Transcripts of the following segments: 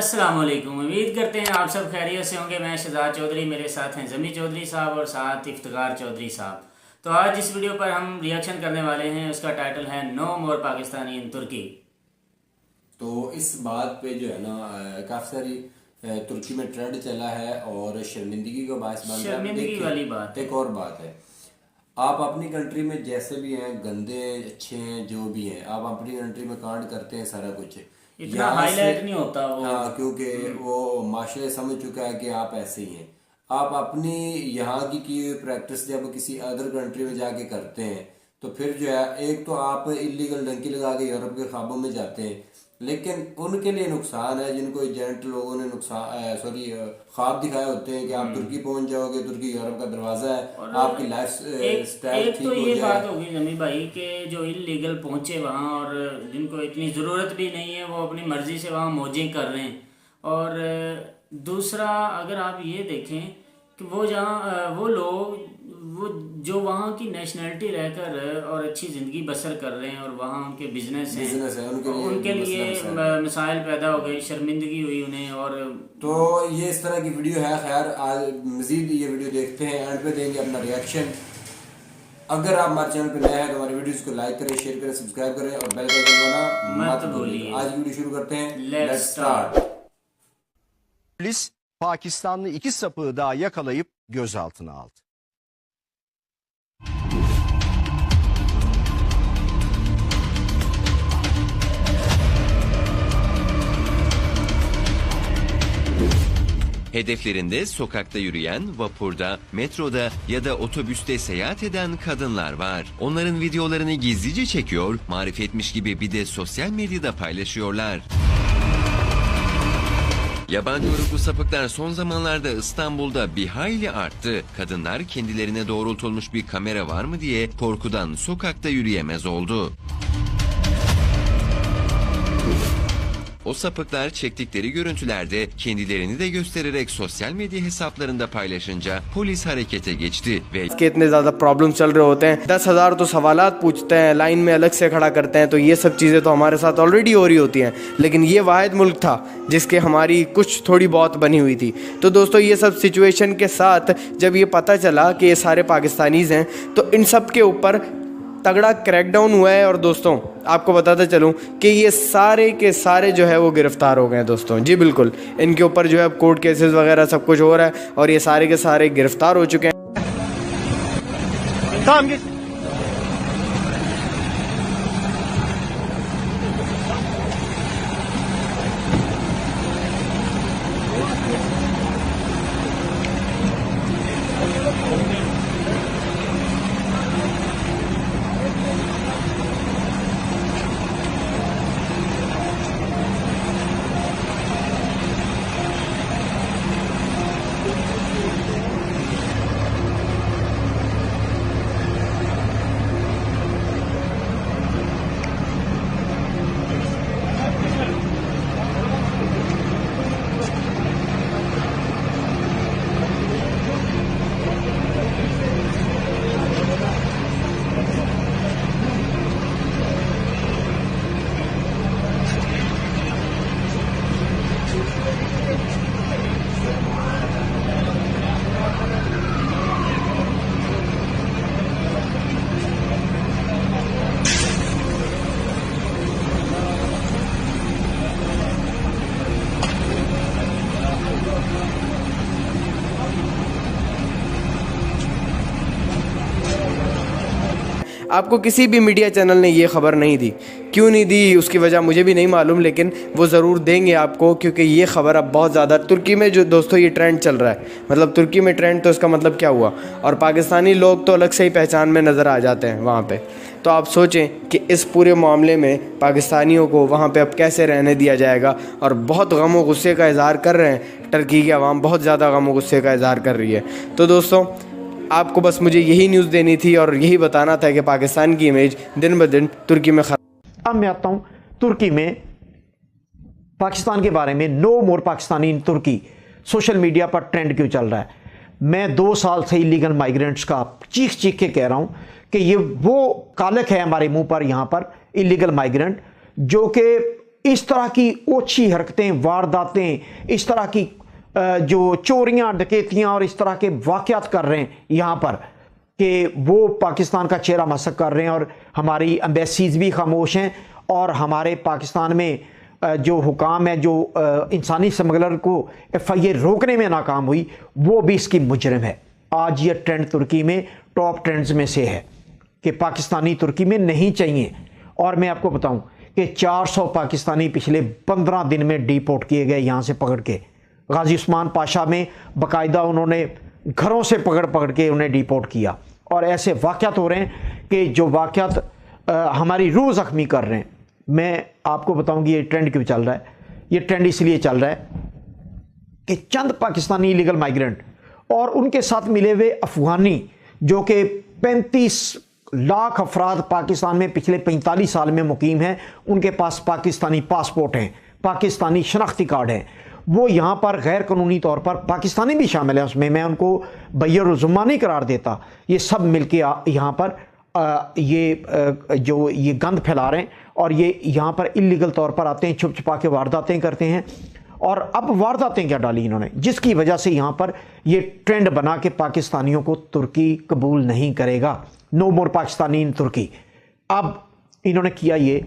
अस्सलाम वालेकुम। उम्मीद करते हैं आप सब खैरियत से होंगे। मैं शहजाद चौधरी, मेरे साथ हैं जमी चौधरी साहब और साथ इफ्तिकार चौधरी साहब। तो आज इस वीडियो पर हम रिएक्शन करने वाले हैं, उसका टाइटल है नो मोर पाकिस्तानी इन तुर्की। तो इस बात पे जो है ना काफ़ी सारी तुर्की में ट्रेंड चला है और शर्मिंदगी का बायस बन रहा है। शर्मिंदगी वाली बात है। एक और बात है, आप अपनी कंट्री में जैसे भी हैं, गंदे अच्छे हैं जो भी हैं, आप अपनी कंट्री में कांड करते हैं सारा कुछ, इतना हाईलाइट नहीं होता वो। हाँ, क्योंकि वो माशरे समझ चुका है कि आप ऐसे ही हैं। आप अपनी यहाँ की हुई प्रैक्टिस जब किसी अदर कंट्री में जाके करते हैं तो फिर जो है, एक तो आप इलीगल डंकी लगा के यूरोप के ख्वाबों में जाते हैं, लेकिन उनके लिए नुकसान है जिनको एजेंट लोगों ने ख्वाब दिखाए होते हैं कि आप तुर्की पहुंच जाओगे, तुर्की यूरोप का दरवाजा है, आपकी लाइफ स्टाइल ठीक तो हो ये जाए। बात होगी जमी भाई के जो इलीगल पहुंचे वहाँ और जिनको इतनी ज़रूरत भी नहीं है वो अपनी मर्ज़ी से वहाँ मौजें कर रहे हैं। और दूसरा, अगर आप ये देखें कि वो जहाँ वो लोग वो जो वहाँ की नेशनैलिटी रहकर और अच्छी ज़िंदगी बसर कर रहे हैं और वहाँ उनके बिजनेस है उनके लिए मसाइल पैदा हो गए, शर्मिंदगी हुई उन्हें। और तो ये इस तरह की वीडियो है। खैर, आज मजीद ये वीडियो देखते हैं, एंड पे देंगे अपना रिएक्शन। अगर आप हमारे चैनल पे नए हैं तो हमारे वीडियोस को लाइक करें, शेयर करें, सब्सक्राइब करें और बेल आइकन दबाना मत भूलिए। आज वीडियो शुरू करते हैं। Let's start. Polis Pakistanlı iki sapığı daha yakalayıp gözaltına aldı. Hedeflerinde sokakta yürüyen, vapurda, metroda ya da otobüste seyahat eden kadınlar var. Onların videolarını gizlice çekiyor, marifetmiş gibi bir de sosyal medyada paylaşıyorlar. Yabancı uyruklu sapıklar son zamanlarda İstanbul'da bir hayli arttı. Kadınlar kendilerine doğrultulmuş bir kamera var mı diye korkudan sokakta yürüyemez oldu. O sapıklar çektikleri görüntülerde kendilerini de göstererek sosyal medya hesaplarında paylaşınca polis harekete geçti ve के इतने ज़्यादा problem चल रहे होते हैं, 10,000 तो सवालात पूछते हैं, लाइन में अलग से खड़ा करते हैं, तो ये सब चीज़ें तो हमारे साथ ऑलरेडी हो रही होती हैं। लेकिन ये वाहिद मुल्क था जिसके हमारी कुछ थोड़ी बहुत बनी हुई थी। तो दोस्तों, ये सब सिचुएशन के साथ जब ये पता चला कि ये सारे पाकिस्तानीज़ हैं तो इन सब के ऊपर तगड़ा क्रैकडाउन हुआ है। और दोस्तों, आपको बताता चलूं कि ये सारे के सारे जो है वो गिरफ़्तार हो गए हैं दोस्तों। जी बिल्कुल, इनके ऊपर जो है कोर्ट केसेस वगैरह सब कुछ हो रहा है और ये सारे के सारे गिरफ़्तार हो चुके हैं। आपको किसी भी मीडिया चैनल ने ये ख़बर नहीं दी। क्यों नहीं दी उसकी वजह मुझे भी नहीं मालूम, लेकिन वो ज़रूर देंगे आपको, क्योंकि ये ख़बर अब बहुत ज़्यादा तुर्की में जो दोस्तों ये ट्रेंड चल रहा है। मतलब तुर्की में ट्रेंड, तो इसका मतलब क्या हुआ। और पाकिस्तानी लोग तो अलग से ही पहचान में नज़र आ जाते हैं वहाँ पे। तो आप सोचें कि इस पूरे मामले में पाकिस्तानियों को वहाँ पे अब कैसे रहने दिया जाएगा। और बहुत गम व गुस्से का इज़हार कर रहे हैं टर्की की आवाम, बहुत ज़्यादा गम व गुस्से का इज़हार कर रही है। तो दोस्तों, आपको बस मुझे यही न्यूज़ देनी थी और यही बताना था कि पाकिस्तान की इमेज दिन ब दिन तुर्की में अब मैं आता हूँ तुर्की में पाकिस्तान के बारे में। नो मोर पाकिस्तानी इन तुर्की सोशल मीडिया पर ट्रेंड क्यों चल रहा है। मैं 2 साल से इलीगल माइग्रेंट्स का चीख चीख के कह रहा हूँ कि ये वो कालक है हमारे मुंह पर, यहाँ पर इलीगल माइग्रेंट जो कि इस तरह की ओछी हरकतें, वारदातें, इस तरह की जो चोरियां, डकैतियां और इस तरह के वाक़यात कर रहे हैं यहाँ पर कि वो पाकिस्तान का चेहरा मसक कर रहे हैं। और हमारी एम्बेसीज भी खामोश हैं और हमारे पाकिस्तान में जो हुकाम है, जो इंसानी स्मगलर को FIA रोकने में नाकाम हुई, वो भी इसकी मुजरिम है। आज ये ट्रेंड तुर्की में टॉप ट्रेंड्स में से है कि पाकिस्तानी तुर्की में नहीं चाहिए। और मैं आपको बताऊं कि 400 पाकिस्तानी पिछले 15 दिन में डिपोर्ट किए गए यहाँ से पकड़ के। गाजी उस्मान पाशा में बाकायदा उन्होंने घरों से पकड़ पकड़ के उन्हें डिपोर्ट किया। और ऐसे वाक़यात हो रहे हैं कि जो वाक़यात हमारी रूह ज़ख्मी कर रहे हैं। मैं आपको बताऊंगी ये ट्रेंड क्यों चल रहा है। ये ट्रेंड इसलिए चल रहा है कि चंद पाकिस्तानी इलीगल माइग्रेंट और उनके साथ मिले हुए अफगानी, जो कि 35 लाख अफराद पाकिस्तान में पिछले 45 साल में मुकीम हैं, उनके पास पाकिस्तानी पासपोर्ट हैं, पाकिस्तानी शनाख्ती कार्ड हैं, वो यहाँ पर गैर कानूनी तौर पर, पाकिस्तानी भी शामिल है उसमें, मैं उनको बैर ज़ुम्मा नहीं करार देता, ये सब मिलके यहाँ पर जो ये गंद फैला रहे हैं और ये यहाँ पर इलीगल तौर पर आते हैं, छुप छुपा के वारदातें करते हैं। और अब वारदातें क्या डाली इन्होंने, जिसकी वजह से यहाँ पर ये ट्रेंड बना के पाकिस्तानियों को तुर्की कबूल नहीं करेगा। नो मोर पाकिस्तानी इन तुर्की। अब इन्होंने किया ये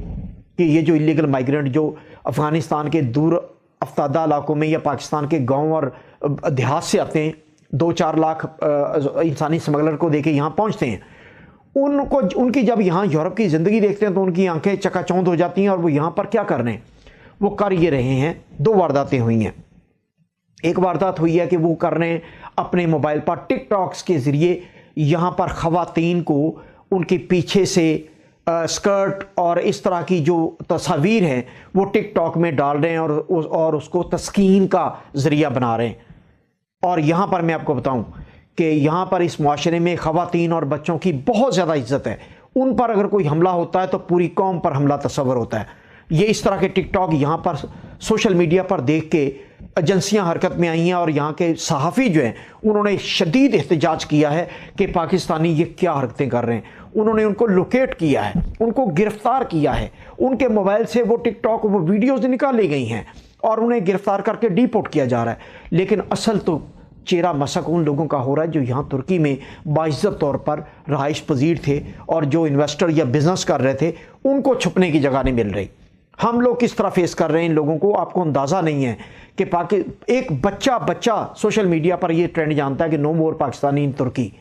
कि ये जो इलीगल माइग्रेंट जो अफ़गानिस्तान के दूर अफ्तादा इलाकों में या पाकिस्तान के गांव और देहात से आते हैं, 2-4 लाख इंसानी स्मगलर को देके यहाँ पहुँचते हैं, उनको उनकी जब यहाँ यूरोप की ज़िंदगी देखते हैं तो उनकी आंखें चकाचौंध हो जाती हैं। और वो यहाँ पर क्या कर रहे हैं, वो कर ये रहे हैं, 2 वारदातें हुई हैं। एक वारदात हुई है कि वो कर रहे हैं अपने मोबाइल पर टिकटॉक्स के ज़रिए यहाँ पर ख़वातीन को उनके पीछे से स्कर्ट और इस तरह की जो तस्वीर हैं वो टिकटॉक में डाल रहे हैं और उसको तस्कीन का ज़रिया बना रहे हैं। और यहाँ पर मैं आपको बताऊँ कि यहाँ पर इस माशरे में ख़वातीन और बच्चों की बहुत ज़्यादा इज्जत है। उन पर अगर कोई हमला होता है तो पूरी कौम पर हमला तस्वर होता है। ये इस तरह के टिकटॉक यहाँ पर सोशल मीडिया पर देख के एजेंसियाँ हरकत में आई हैं और यहाँ के सहाफ़ी जो हैं उन्होंने शदीद एहतजाज किया है कि पाकिस्तानी ये क्या हरकतें कर रहे हैं। उन्होंने उनको लोकेट किया है, उनको गिरफ्तार किया है, उनके मोबाइल से वो टिकटॉक वो वीडियोज़ निकाली गई हैं और उन्हें गिरफ्तार करके डिपोर्ट किया जा रहा है। लेकिन असल तो चेहरा मसक उन लोगों का हो रहा है जो यहाँ तुर्की में बाइज्जत तौर पर रहाइश पजीर थे और जो इन्वेस्टर या बिजनेस कर रहे थे, उनको छुपने की जगह नहीं मिल रही। हम लोग किस तरह फेस कर रहे हैं इन लोगों को, आपको अंदाज़ा नहीं है कि एक बच्चा सोशल मीडिया पर ये ट्रेंड जानता है कि नो मोर पाकिस्तानी इन तुर्की।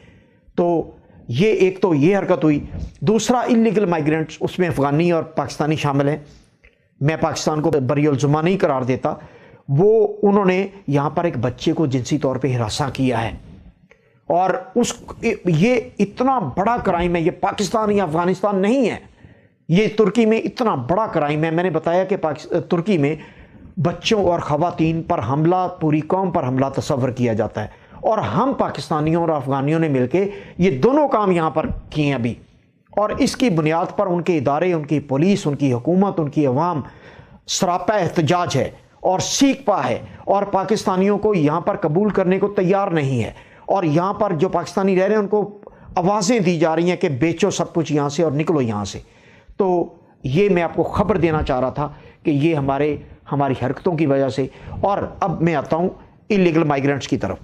तो ये एक तो ये हरकत हुई। दूसरा, इलीगल माइग्रेंट्स, उसमें अफ़गानी और पाकिस्तानी शामिल हैं। मैं पाकिस्तान को बरीउल जुम्मा नहीं करार देता। वो उन्होंने यहाँ पर एक बच्चे को जिनसी तौर पे हिरासा किया है और ये इतना बड़ा क्राइम है। ये पाकिस्तान या अफ़गानिस्तान नहीं है, ये तुर्की में इतना बड़ा क्राइम है। मैंने बताया कि तुर्की में बच्चों और ख़वातीन पर हमला, पूरी कौम पर हमला तस्वर किया जाता है। और हम पाकिस्तानियों और अफ़गानियों ने मिलके ये दोनों काम यहाँ पर किए हैं अभी। और इसकी बुनियाद पर उनके इदारे, उनकी पुलिस, उनकी हुकूमत, उनकी अवाम सरापा एहतजाज है और सीख पा है और पाकिस्तानियों को यहाँ पर कबूल करने को तैयार नहीं है। और यहाँ पर जो पाकिस्तानी रह रहे हैं उनको आवाज़ें दी जा रही हैं कि बेचो सब कुछ यहाँ से और निकलो यहाँ से। तो ये मैं आपको ख़बर देना चाह रहा था कि ये हमारी हरकतों की वजह से। और अब मैं आता हूँ इलीगल माइग्रेंट्स की तरफ।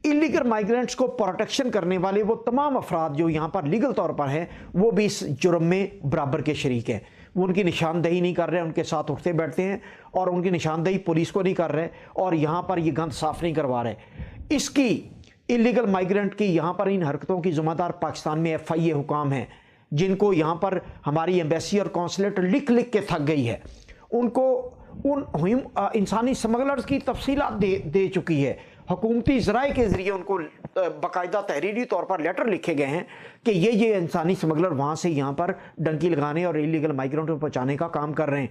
इलीगल माइग्रेंट्स को प्रोटेक्शन करने वाले वो तमाम अफराद जो यहाँ पर लीगल तौर पर हैं, वो भी इस जुर्म में बराबर के शरीक हैं। वो उनकी निशानदेही नहीं कर रहे, उनके साथ उठते बैठते हैं और उनकी निशानदेही पुलिस को नहीं कर रहे और यहाँ पर ये गंद साफ नहीं करवा रहे। इसकी इलीगल माइग्रेंट की यहाँ पर इन हरकतों की ज़िम्मेदार पाकिस्तान में FIA हुकाम हैं, जिनको यहाँ पर हमारी एम्बेसी और कौंसलेट लिख लिख के थक गई है। उनको उन इंसानी स्मगलर्स की तफसीलात दे चुकी है। हुकूमती ज़राए के ज़रिए उनको बाकायदा तहरीरी तौर पर लेटर लिखे गए हैं कि ये इंसानी स्मगलर वहाँ से यहाँ पर डंकी लगाने और इलीगल माइग्रेंट को पहुँचाने का काम कर रहे हैं।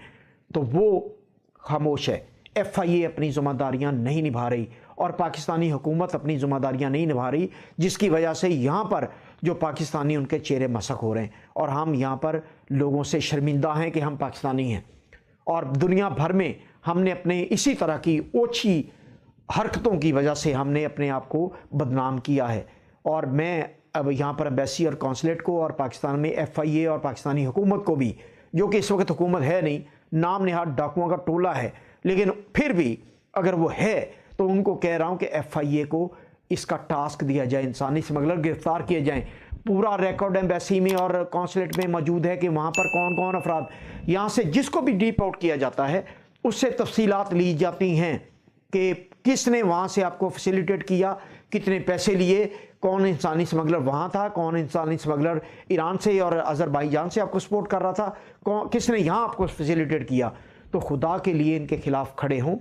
तो वो खामोश है। FIA अपनी ज़िम्मेदारियाँ नहीं निभा रही और पाकिस्तानी हुकूमत अपनी ज़िम्मेदारियाँ नहीं निभा रही, जिसकी वजह से यहाँ पर जो पाकिस्तानी उनके चेहरे मसक हो रहे हैं और हम यहाँ पर लोगों से शर्मिंदा हैं कि हम पाकिस्तानी हैं। और दुनिया भर में हमने अपने इसी तरह की ओछी हरकतों की वजह से हमने अपने आप को बदनाम किया है। और मैं अब यहाँ पर एम्बेसी और कौंसलेट को और पाकिस्तान में FIA और पाकिस्तानी हुकूमत को भी, जो कि इस वक्त हुकूमत है नहीं, नाम नेहाद डाकुओं का टोला है, लेकिन फिर भी अगर वो है तो उनको कह रहा हूं कि FIA को इसका टास्क दिया जाए, इंसानी स्मगलर गिरफ्तार किए जाएं। पूरा रिकॉर्ड एम्बेसी में और कॉन्सुलेट में मौजूद है कि वहाँ पर कौन कौन अफराद, यहाँ से जिसको भी डीप आउट किया जाता है उससे तफसीलात ली जाती हैं कि किसने वहाँ से आपको फैसिलिटेट किया, कितने पैसे लिए, कौन इंसानी स्मगलर वहाँ था, कौन इंसानी स्मगलर ईरान से और अज़रबैजान से आपको सपोर्ट कर रहा था, किसने यहाँ आपको फैसिलिटेट किया। तो खुदा के लिए इनके खिलाफ खड़े हों।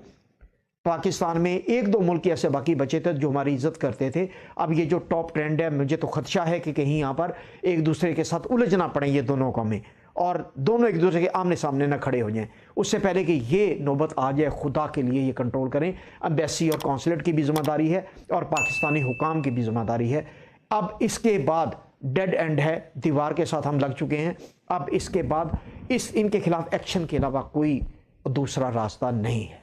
पाकिस्तान में एक दो मुल्क ऐसे बाकी बचे थे जो हमारी इज्जत करते थे। अब ये जो टॉप ट्रेंड है, मुझे तो खदशा है कि कहीं यहाँ पर एक दूसरे के साथ उलझना पड़े ये दोनों कौमें और दोनों एक दूसरे के आमने सामने ना खड़े हो जाएं। उससे पहले कि ये नौबत आ जाए, खुदा के लिए ये कंट्रोल करें। एम्बेसी और कौंसलेट की भी जिम्मेदारी है और पाकिस्तानी हुकाम की भी जिम्मेदारी है। अब इसके बाद डेड एंड है, दीवार के साथ हम लग चुके हैं। अब इसके बाद इनके खिलाफ एक्शन के अलावा कोई दूसरा रास्ता नहीं है।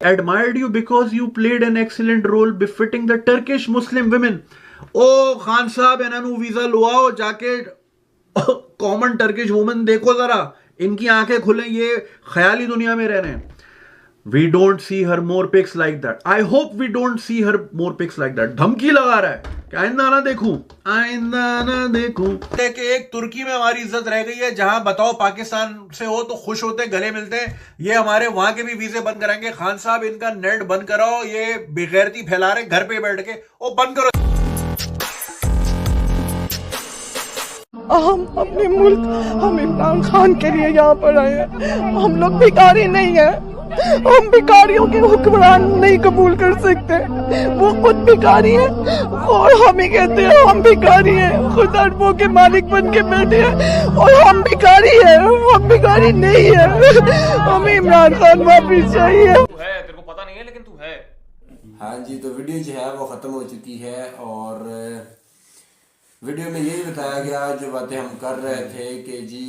Admired you because you played an excellent role befitting the Turkish Muslim women. ओ खान साहब इन्होंने वीजा लुआओ, जाके कॉमन टर्किश वुमन देखो जरा, इनकी आंखें खुले, ये ख्याली दुनिया में रह रहे हैं। We don't see her more pics like that. I hope we don't see her more pics like that. धमकी लगा रहा है कि आइंदा ना देखूं, आइंदा ना देखूं। कि एक तुर्की में हमारी इज्जत रह गई है, जहां बताओ पाकिस्तान से हो तो खुश होते, गले मिलते हैं। ये हमारे वहां के भी वीजे बंद कराएंगे। खान साहब इनका नेट बंद कराओ, ये बेगैरती फैला रहे घर पे बैठ के, ओ बंद करो। हम अपने मुल्क, हम इमरान खान के लिए यहाँ पर आए हैं। हम लोग भिखारी नहीं है, हम भिखारियों के हुक्मरान नहीं कबूल कर सकते। वो खुद भिखारी है और हम ही कहते हैं हम भिखारी हैं, खुद अरबों के मालिक बन के बैठे हैं और हम भिखारी हैं। हम भिखारी नहीं है, हमें इमरान खान वापिस चाहिए। तू है, तेरे को पता नहीं है लेकिन तू है। हाँ जी, तो वीडियो जो है वो ख़त्म हो चुकी है और वीडियो में यही बताया गया जो बातें हम कर रहे थे कि जी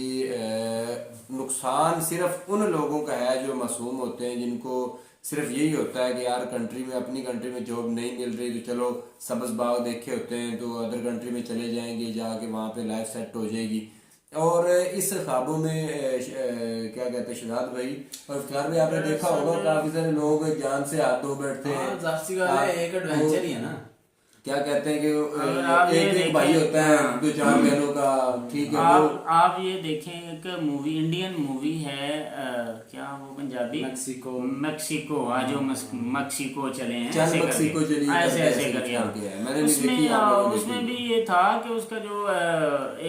नुकसान सिर्फ उन लोगों का है जो मासूम होते हैं, जिनको सिर्फ यही होता है कि यार कंट्री में, अपनी कंट्री में जॉब नहीं मिल रही तो चलो सब्ज़ बाग देखे होते हैं तो अदर कंट्री में चले जाएंगे, जाके वहाँ पे लाइफ सेट हो जाएगी। और इस ख्वाबों में क्या कहते हैं शहजाद भाई और इफ्तार भी आपने देखा होगा, काफ़ी सारे लोग जान से हाथ धो बैठते हैं। एक एडवेंचर ही है ना, क्या कहते हैं कि एक भाई होता है दो चार बहनों का, ठीक है। आप ये देखें, एक मूवी, इंडियन मूवी है, क्या वो पंजाबी, मैक्सिको जो मैक्सिको चले हैं, ऐसे करके उसमें भी ये था कि उसका जो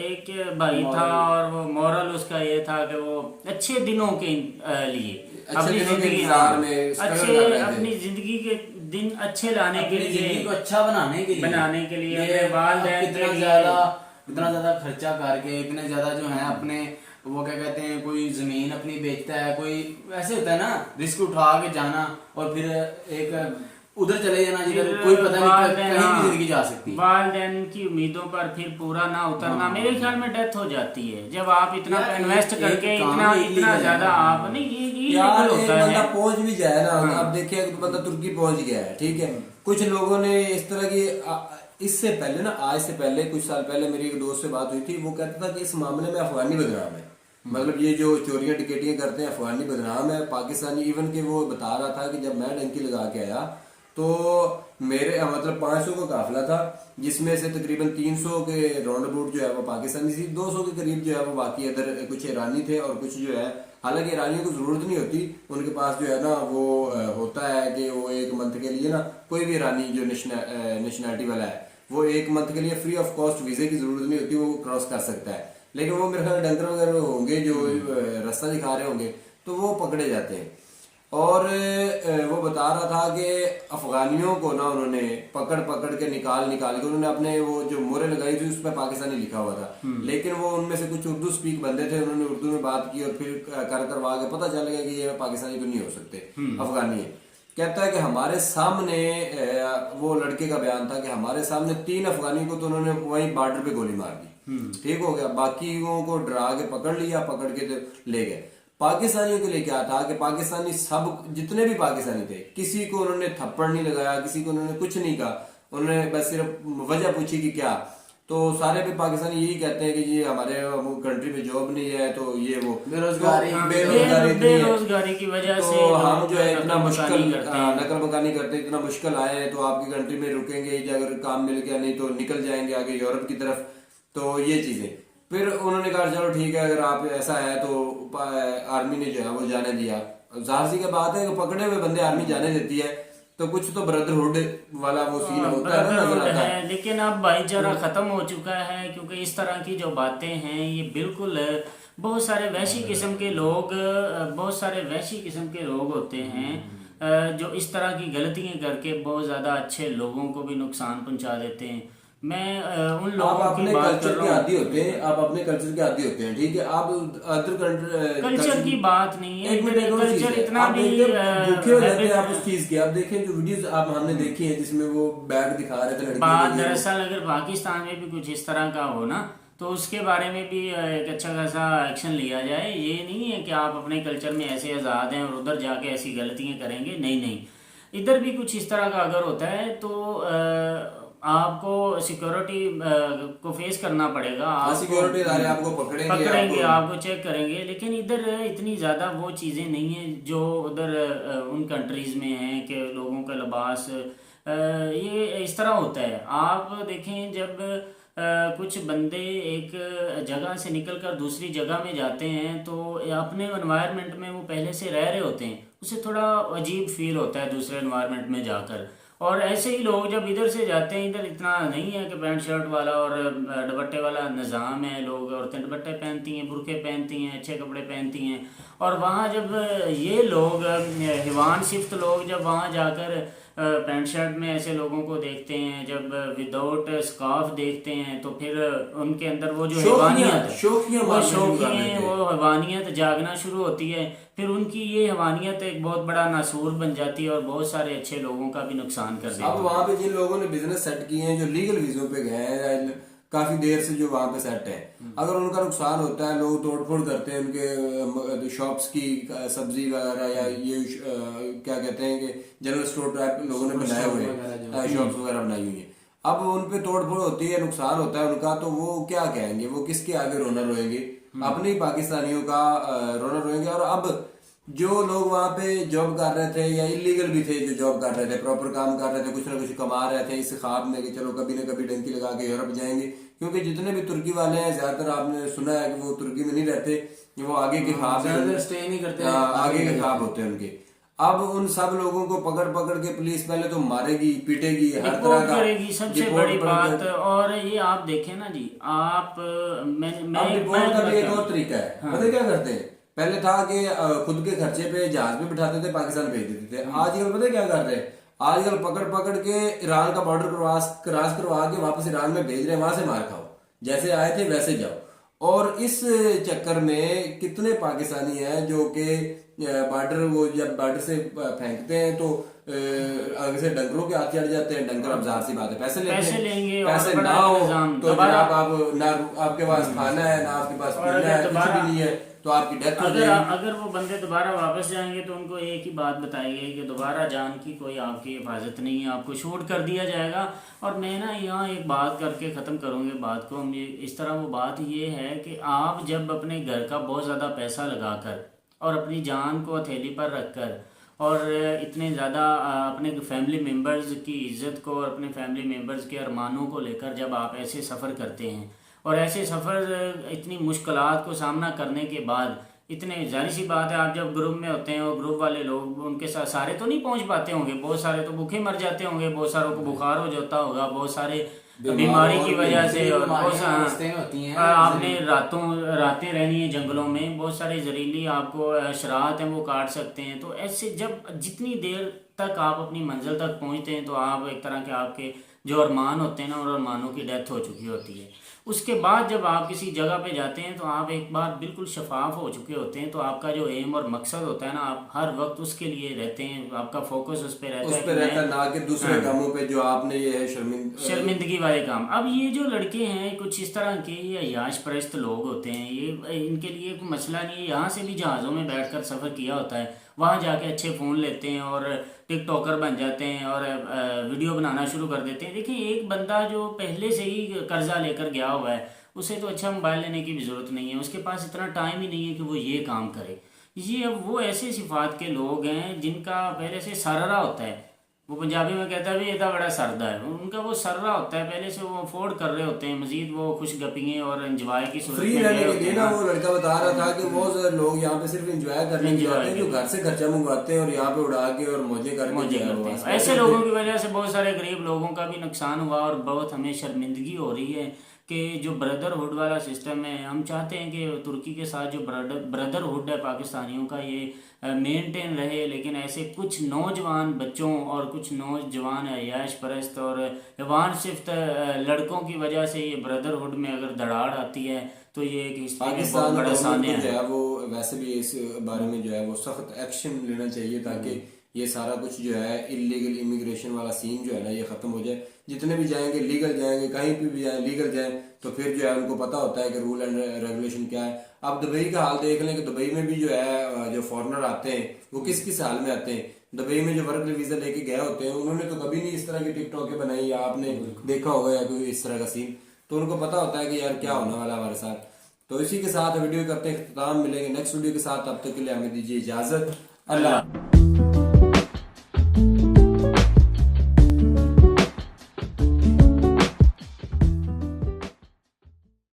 एक भाई था और वो मॉरल उसका ये था कि वो अच्छे दिनों के लिए अपनी जिंदगी के दिन अच्छे लाने के लिए, जिंदगी को अच्छा बनाने के लिए इतना ज्यादा खर्चा करके, इतने ज्यादा जो है अपने वो क्या कहते हैं, कोई जमीन अपनी बेचता है, कोई ऐसे होता है ना, रिस्क उठा के जाना और फिर एक उधर चले जाना जिधर कोई पता नहीं कहीं भी जिंदगी जा सकती है। वालिदैन की उम्मीदों पर फिर पूरा ना उतरना, मेरे ख्याल में डेथ हो जाती है जब आप इतना इन्वेस्ट करके इतना ज्यादा आप नहीं यार एक बंदा पहुंच भी जाए ना। आप देखिए एक बंदा तुर्की पहुंच गया है, ठीक है। कुछ लोगों ने इस तरह की, इससे पहले ना, आज से पहले कुछ साल पहले मेरी एक दोस्त से बात हुई थी, वो कहता था कि इस मामले में अफगानी बदनाम है, मतलब ये जो चोरियां टिकटियां करते हैं अफगानी बदनाम है, पाकिस्तानी। इवन के वो बता रहा था कि जब मैं डंकी लगा के आया तो मेरे मतलब 500 का काफिला था, जिसमें से तकरीबन 300 के राउंड अबाउट जो है वो पाकिस्तानी थी, 200 के करीब जो है वो बाकी अदर कुछ ईरानी थे और कुछ जो है, हालांकि ईरानियों को जरूरत नहीं होती, उनके पास जो है ना वो होता है कि वो एक मंथ के लिए ना, कोई भी ईरानी जो नेशनैलिटी वाला है वो एक मंथ के लिए फ्री ऑफ कॉस्ट वीजे की जरूरत नहीं होती, वो क्रॉस कर सकता है। लेकिन वो मेरे ख्याल डंगर वगैरह होंगे जो रास्ता दिखा रहे होंगे तो वो पकड़े जाते हैं। और वो बता रहा था कि अफगानियों को ना उन्होंने पकड़ के निकाल के उन्होंने अपने वो जो मोहरें लगाई थी उस पर पाकिस्तानी लिखा हुआ था, लेकिन वो उनमें से कुछ उर्दू स्पीक बंदे थे, उन्होंने उर्दू में बात की और फिर करवा के पता चल गया कि ये पाकिस्तानी तो नहीं हो सकते, अफगानी है। कहता है कि हमारे सामने, वो लड़के का बयान था कि हमारे सामने 3 अफगानी को तो उन्होंने वहीं बॉर्डर पे गोली मार दी, ठीक हो गया, बाकियों को डरा के पकड़ लिया, पकड़ के तो ले गए। पाकिस्तानियों के लिए क्या था कि पाकिस्तानी सब जितने भी पाकिस्तानी थे, किसी को उन्होंने थप्पड़ नहीं लगाया, किसी को उन्होंने कुछ नहीं कहा, उन्होंने बस सिर्फ वजह पूछी कि क्या, तो सारे भी पाकिस्तानी यही कहते हैं कि जी हमारे कंट्री में जॉब नहीं है, तो ये वो बेरोजगारी बेरोजगारी की वजह से तो हम जो है लोग इतना मुश्किल नकल-बकानी करते हैं। नकल बकानी करते हैं, इतना मुश्किल आए हैं, तो आपकी कंट्री में रुकेंगे अगर काम मिल गया, नहीं तो निकल जाएंगे आगे यूरोप की तरफ। तो ये चीजें फिर उन्होंने कहा चलो ठीक है, अगर आप ऐसा है तो आर्मी ने जो है वो जाने दिया। जाहिर सी की बात है कि पकड़े हुए बंदे आर्मी जाने देती है तो कुछ तो ब्रदरहुड वाला वो सीन होता है ना, नजर आता है। लेकिन अब भाईचारा खत्म हो चुका है, क्योंकि इस तरह की जो बातें हैं ये बिल्कुल बहुत सारे वैसी किस्म के लोग होते हैं जो इस तरह की गलतियां करके बहुत ज़्यादा अच्छे लोगों को भी नुकसान पहुंचा देते हैं। मैं उन आप लोगों की अपने बात कर कल्चर के रहा हूँ। आदी होते हैं, आप अपने कल्चर के आदी होते हैं, ठीक है। आप अदर कल्चर की बात नहीं है, एक मिनट, एक और चीज़ कल्चर है। इतना आप भी देखिए, दुखे हो जाते हैं आप habit- उस चीज की। आप देखें जो वीडियोस आप हमने देखी है जिसमें वो बैग दिखा रहे थे लड़की बात के लिए, दरअसल अगर पाकिस्तान में भी कुछ इस तरह का हो ना तो उसके बारे में भी एक अच्छा खासा एक्शन लिया जाए। ये नहीं है कि आप अपने कल्चर में ऐसे आज़ाद हैं और उधर जाके ऐसी गलतियां करेंगे, नहीं, इधर भी कुछ इस तरह का अगर होता है तो आपको सिक्योरिटी को फेस करना पड़ेगा। सिक्योरिटी इदारे आपको पकड़ेंगे, आपको चेक करेंगे। लेकिन इधर इतनी ज़्यादा वो चीज़ें नहीं हैं जो उधर उन कंट्रीज़ में हैं कि लोगों का लिबास ये इस तरह होता है। आप देखें जब कुछ बंदे एक जगह से निकलकर दूसरी जगह में जाते हैं तो अपने एनवायरनमेंट में वो पहले से रह रहे होते हैं, उससे थोड़ा अजीब फील होता है दूसरे एनवायरनमेंट में जाकर। और ऐसे ही लोग जब इधर से जाते हैं, इधर इतना नहीं है कि पैंट शर्ट वाला और दुपट्टे वाला निज़ाम है, लोग औरतें दुपट्टे पहनती हैं, बुरके पहनती हैं, अच्छे कपड़े पहनती हैं। और वहाँ जब ये लोग हिवान शिफ्ट लोग जब वहाँ जाकर पैंट शर्ट में ऐसे लोगों को देखते हैं, जब विदाउट स्कार्फ देखते हैं, तो फिर उनके अंदर वो जो हैवानियत जागना शुरू होती है। फिर उनकी ये हैवानियत एक बहुत बड़ा नासूर बन जाती है और बहुत सारे अच्छे लोगों का भी नुकसान कर देती है। अब वहाँ पे जिन लोगों ने बिजनेस सेट किए हैं, जो लीगल वीजों पे गए हैं, काफी देर से जो वहाँ पे सेट है, अगर उनका नुकसान होता है, लोग तोड़फोड़ करते हैं उनके शॉप्स की, सब्जी वगैरह या ये क्या कहते हैं कि जनरल स्टोर टाइप लोगों ने बनाए हुए हैं, शॉप्स वगैरह बनाई हुई है। अब उन पे तोड़फोड़ होती है, नुकसान होता है उनका, तो वो क्या कहेंगे? वो किसके आगे रोना रोएंगे? अपने ही पाकिस्तानियों का रोना रोएंगे। और अब जो लोग वहाँ पे जॉब कर रहे थे या इलीगल भी थे, जो जॉब कर रहे थे, प्रॉपर काम कर रहे थे, कुछ ना कुछ कमा रहे थे इस ख्वाब में कि चलो कभी ना कभी डंकी लगा के यूरोप जाएंगे, क्योंकि जितने भी तुर्की वाले हैं ज्यादातर आपने सुना है कि वो तुर्की में नहीं रहते, वो आगे के ख्वाब स्टे नहीं करते, आगे के ख्वाब होते हैं उनके। अब उन सब लोगों को पकड़ पकड़ के पुलिस पहले तो मारेगी, पीटेगी, हर तरह का करेगी, सबसे बड़ी बात। और ये आप देखें ना जी, आप रिपोर्ट का भी एक और तरीका है। पता क्या करते हैं? पहले था कि खुद के खर्चे पे जहाज पे बिठाते थे, पाकिस्तान भेज देते थे। आजकल पता क्या कर रहे हैं? आजकल पकड़ पकड़ के ईरान का बॉर्डर क्रॉस करवा के वापस ईरान में भेज रहे हैं, वहां से मार खाओ, जैसे आए थे वैसे जाओ। और इस चक्कर में कितने पाकिस्तानी हैं जो कि बॉर्डर, वो जब बॉर्डर से फेंकते हैं तो आगे से डंगरों के हाथ चढ़ जाते हैं। डंगर, अब जाहिर सी बात है पैसे लेंगे, पैसे ना हो तो जनाब आप ना आपके पास खाना है, ना आपके पास पीना है, कुछ भी नहीं है, तो आपकी डेथ हो जाएगी। अगर वो बंदे दोबारा वापस जाएंगे तो उनको एक ही बात बताई गई कि दोबारा जान की कोई आपकी हिफाजत नहीं है, आपको शूट कर दिया जाएगा। और मैं ना यहाँ एक बात करके ख़त्म करूँगी बात को। इस तरह वो बात ये है कि आप जब अपने घर का बहुत ज़्यादा पैसा लगाकर और अपनी जान को हथेली पर रखकर और इतने ज़्यादा अपने फैमिली मेम्बर्स की इज़्ज़त को और अपने फैमिली मेम्बर्स के अरमानों को लेकर जब आप ऐसे सफ़र करते हैं और ऐसे सफ़र इतनी मुश्किलात को सामना करने के बाद, इतने जाहिर सी बात है आप जब ग्रुप में होते हैं और ग्रुप वाले लोग उनके साथ सारे तो नहीं पहुंच पाते होंगे, बहुत सारे तो भूखे मर जाते होंगे, बहुत सारों को बुखार हो जाता होगा, बहुत सारे बीमारी की वजह से, और आपने रातें रहनी है जंगलों में, बहुत सारे जहरीली आपको शरात हैं वो काट सकते हैं। तो ऐसे जब जितनी देर तक आप अपनी मंजिल तक पहुंचते हैं तो आप एक तरह के आपके जो अरमान होते हैं ना, और अरमानों की डेथ हो चुकी होती है। उसके बाद जब आप किसी जगह पे जाते हैं तो आप एक बार बिल्कुल शफाफ हो चुके होते हैं। तो आपका जो एम और मकसद होता है ना, आप हर वक्त उसके लिए रहते हैं, आपका फोकस उस पर रहता है, ना कि दूसरे कामों पे जो आपने ये है शर्मिंदगी वाले काम। अब ये जो लड़के हैं कुछ इस तरह के ये अय्याश परस्त लोग होते हैं, ये इनके लिए कोई मसला नहीं है, यहाँ से भी जहाज़ों में बैठकर सफ़र किया होता है वहाँ जाके अच्छे फ़ोन लेते हैं और टिकटॉकर बन जाते हैं और वीडियो बनाना शुरू कर देते हैं। देखिए, एक बंदा जो पहले से ही कर्जा लेकर गया हुआ है, उसे तो अच्छा मोबाइल लेने की भी ज़रूरत नहीं है, उसके पास इतना टाइम ही नहीं है कि वो ये काम करे। ये अब वो ऐसे सिफात के लोग हैं जिनका पहले से सररा होता है, वो पंजाबी में कहता है भी इतना बड़ा सरदा है, उनका वो सर्रा होता है, पहले से वो अफोर्ड कर रहे होते हैं, मजीद वो खुश गपियाँ और एंजॉय की सूरत फ्री में रहने गए के होते लिए हैं ना, ना। वो लड़का बता रहा था कि बहुत सारे लोग यहाँ पे सिर्फ एंजॉय करने के लिए आते हैं, जो घर से खर्चा मंगवाते हैं और यहाँ पे उड़ा के और मौजें करके मौजे जो है वो करते हैं। ऐसे लोगों की वजह से बहुत सारे गरीब लोगों का भी नुकसान हुआ और बहुत हमें शर्मिंदगी हो रही है कि जो ब्रदरहुड वाला सिस्टम है, हम चाहते हैं कि तुर्की के साथ जो ब्रदरहुड है पाकिस्तानियों का, ये मेंटेन रहे, लेकिन ऐसे कुछ नौजवान बच्चों और कुछ नौजवान अयाश परस्त और वानसिफ्त लड़कों की वजह से ये ब्रदरहुड में अगर दरार आती है तो ये एक हिस्ट्री में बहुत पाकिस्तान बड़ा सान्या जो है। है वो वैसे भी इस बारे में जो है वो सख्त एक्शन लेना चाहिए ताकि ये सारा कुछ जो है इलीगल इमिग्रेशन वाला सीन जो है ना ये खत्म हो जाए। जितने भी जाएंगे लीगल जाएंगे, कहीं पे भी जाए लीगल जाए, तो फिर जो है उनको पता होता है कि रूल एंड रेगुलेशन क्या है। आप दुबई का हाल देख लें कि दुबई में भी जो है जो फॉरेनर आते हैं वो किस किस हाल में आते हैं। दुबई में जो वर्क वीजा लेके गए होते हैं उन्होंने तो कभी नहीं इस तरह की टिकटॉक बनाई, या आपने देखा होगा या कोई इस तरह का सीन, तो उनको पता होता है कि यार क्या होने वाला हमारे साथ। तो इसी के साथ वीडियो करते हैं इख्तिताम, मिलेंगे नेक्स्ट वीडियो के साथ, तब तक के लिए हमें दीजिए इजाजत। अल्लाह।